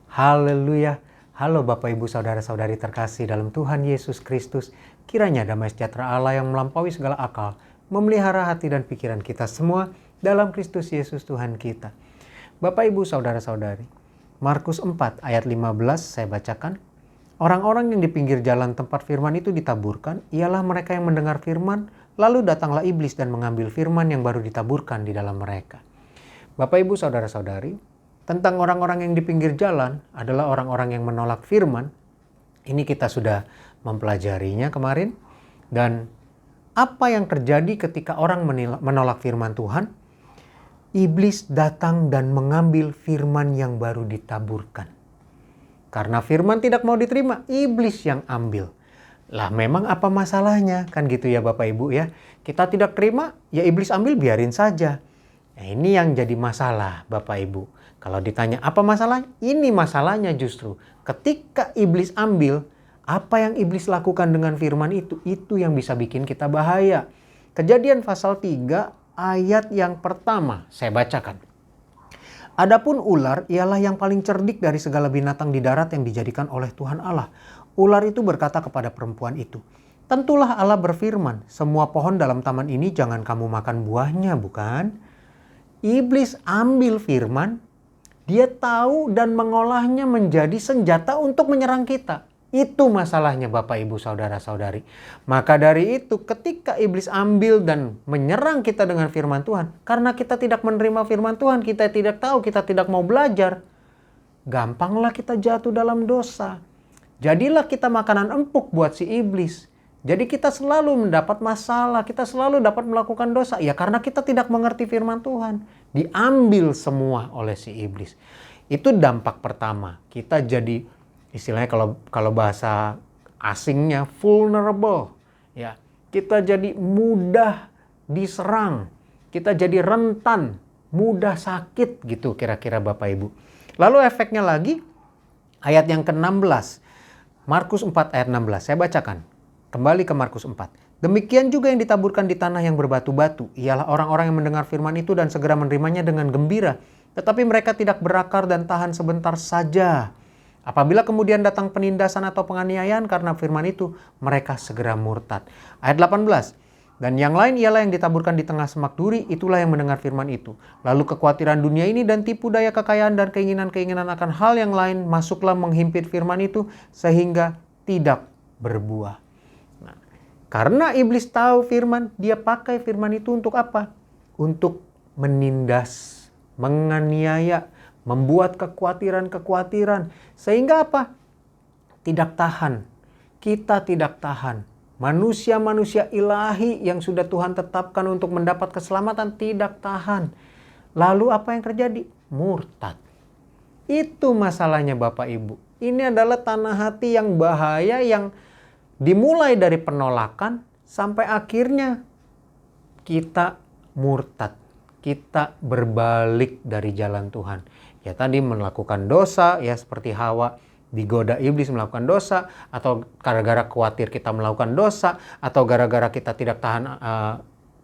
Haleluya. Halo Bapak Ibu Saudara-saudari terkasih dalam Tuhan Yesus Kristus. Kiranya damai sejahtera Allah yang melampaui segala akal memelihara hati dan pikiran kita semua dalam Kristus Yesus Tuhan kita. Bapak Ibu Saudara-saudari, Markus 4 ayat 15 saya bacakan. Orang-orang yang di pinggir jalan tempat firman itu ditaburkan, ialah mereka yang mendengar firman, lalu datanglah iblis dan mengambil firman yang baru ditaburkan di dalam mereka. Bapak Ibu Saudara-saudari, tentang orang-orang yang di pinggir jalan adalah orang-orang yang menolak firman. Ini kita sudah mempelajarinya kemarin. Dan apa yang terjadi ketika orang menolak firman Tuhan? Iblis datang dan mengambil firman yang baru ditaburkan. Karena firman tidak mau diterima, iblis yang ambil. Lah memang apa masalahnya? Kan gitu ya Bapak Ibu ya. Kita tidak terima, ya iblis ambil, biarin saja. Nah ini yang jadi masalah Bapak Ibu. Kalau ditanya apa masalah? Ini masalahnya justru. Ketika iblis ambil, apa yang iblis lakukan dengan firman itu yang bisa bikin kita bahaya. Kejadian pasal 3 ayat yang pertama saya bacakan. Adapun ular ialah yang paling cerdik dari segala binatang di darat yang dijadikan oleh Tuhan Allah. Ular itu berkata kepada perempuan itu, tentulah Allah berfirman, semua pohon dalam taman ini jangan kamu makan buahnya, bukan? Iblis ambil firman, dia tahu dan mengolahnya menjadi senjata untuk menyerang kita. Itu masalahnya Bapak Ibu Saudara-saudari. Maka dari itu ketika iblis ambil dan menyerang kita dengan firman Tuhan. Karena kita tidak menerima firman Tuhan, kita tidak tahu, kita tidak mau belajar. Gampanglah kita jatuh dalam dosa. Jadilah kita makanan empuk buat si iblis. Jadi kita selalu mendapat masalah, kita selalu dapat melakukan dosa. Ya karena kita tidak mengerti firman Tuhan. Diambil semua oleh si iblis. Itu dampak pertama. Kita jadi istilahnya kalau bahasa asingnya vulnerable, ya. Kita jadi mudah diserang, kita jadi rentan, mudah sakit gitu kira-kira Bapak Ibu. Lalu efeknya lagi ayat yang ke-16. Markus 4 ayat 16. Saya bacakan. Kembali ke Markus 4. Demikian juga yang ditaburkan di tanah yang berbatu-batu, ialah orang-orang yang mendengar firman itu dan segera menerimanya dengan gembira, tetapi mereka tidak berakar dan tahan sebentar saja. Apabila kemudian datang penindasan atau penganiayaan karena firman itu, mereka segera murtad. Ayat 18. Dan yang lain ialah yang ditaburkan di tengah semak duri, itulah yang mendengar firman itu. Lalu kekhawatiran dunia ini dan tipu daya kekayaan dan keinginan-keinginan akan hal yang lain masuklah menghimpit firman itu sehingga tidak berbuah. Nah, karena iblis tahu firman, dia pakai firman itu untuk apa? Untuk menindas, menganiaya, membuat kekhawatiran-kekhawatiran. Sehingga apa? Tidak tahan. Kita tidak tahan. Manusia-manusia ilahi yang sudah Tuhan tetapkan untuk mendapat keselamatan tidak tahan. Lalu apa yang terjadi? Murtad. Itu masalahnya Bapak Ibu. Ini adalah tanah hati yang bahaya yang dimulai dari penolakan sampai akhirnya kita murtad. Kita berbalik dari jalan Tuhan. Ya tadi melakukan dosa, ya seperti Hawa digoda iblis melakukan dosa, atau gara-gara khawatir kita melakukan dosa, atau gara-gara kita tidak tahan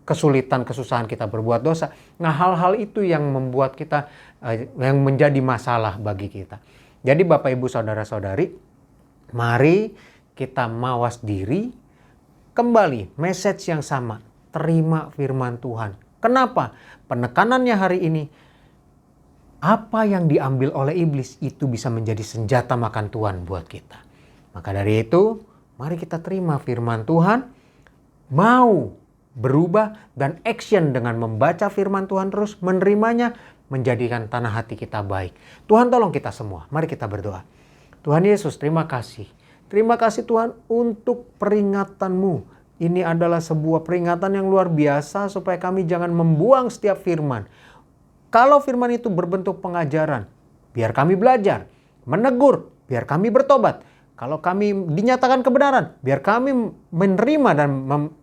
kesulitan, kesusahan kita berbuat dosa. Nah hal-hal itu yang membuat kita, yang menjadi masalah bagi kita. Jadi Bapak Ibu Saudara-saudari, mari kita mawas diri, kembali message yang sama, terima firman Tuhan. Kenapa? Penekanannya hari ini, apa yang diambil oleh iblis itu bisa menjadi senjata makan Tuhan buat kita. Maka dari itu, mari kita terima firman Tuhan, mau berubah dan action dengan membaca firman Tuhan terus, menerimanya, menjadikan tanah hati kita baik. Tuhan tolong kita semua, mari kita berdoa. Tuhan Yesus, terima kasih. Terima kasih Tuhan untuk peringatan-Mu. Ini adalah sebuah peringatan yang luar biasa supaya kami jangan membuang setiap firman. Kalau firman itu berbentuk pengajaran, biar kami belajar, menegur, biar kami bertobat. Kalau kami dinyatakan kebenaran, biar kami menerima dan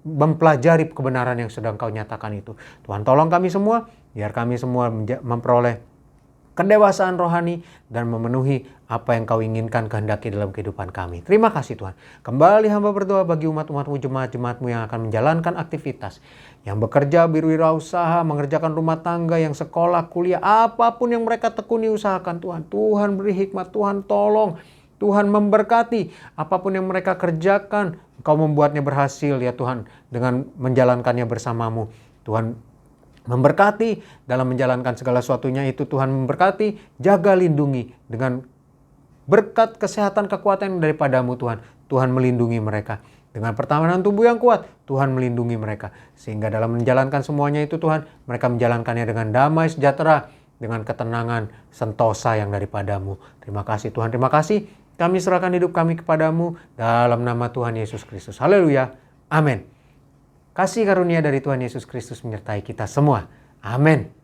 mempelajari kebenaran yang sedang Kau nyatakan itu. Tuhan tolong kami semua, biar kami semua memperoleh kedewasaan rohani, dan memenuhi apa yang Kau inginkan kehendaki dalam kehidupan kami. Terima kasih Tuhan. Kembali hamba berdoa bagi umat-umat-Mu, jemaat-jemaat-Mu yang akan menjalankan aktivitas, yang bekerja, berwirausaha, mengerjakan rumah tangga, yang sekolah, kuliah, apapun yang mereka tekuni usahakan Tuhan. Tuhan beri hikmat, Tuhan tolong, Tuhan memberkati apapun yang mereka kerjakan. Engkau membuatnya berhasil ya Tuhan dengan menjalankannya bersama-Mu. Tuhan memberkati dalam menjalankan segala sesuatunya itu. Tuhan memberkati, jaga, lindungi dengan berkat kesehatan kekuatan daripada-Mu Tuhan. Tuhan melindungi mereka. Dengan pertahanan tubuh yang kuat, Tuhan melindungi mereka. Sehingga dalam menjalankan semuanya itu Tuhan, mereka menjalankannya dengan damai sejahtera, dengan ketenangan sentosa yang daripada-Mu. Terima kasih Tuhan, terima kasih. Kami serahkan hidup kami kepada-Mu dalam nama Tuhan Yesus Kristus. Haleluya. Amin. Kasih karunia dari Tuhan Yesus Kristus menyertai kita semua. Amin.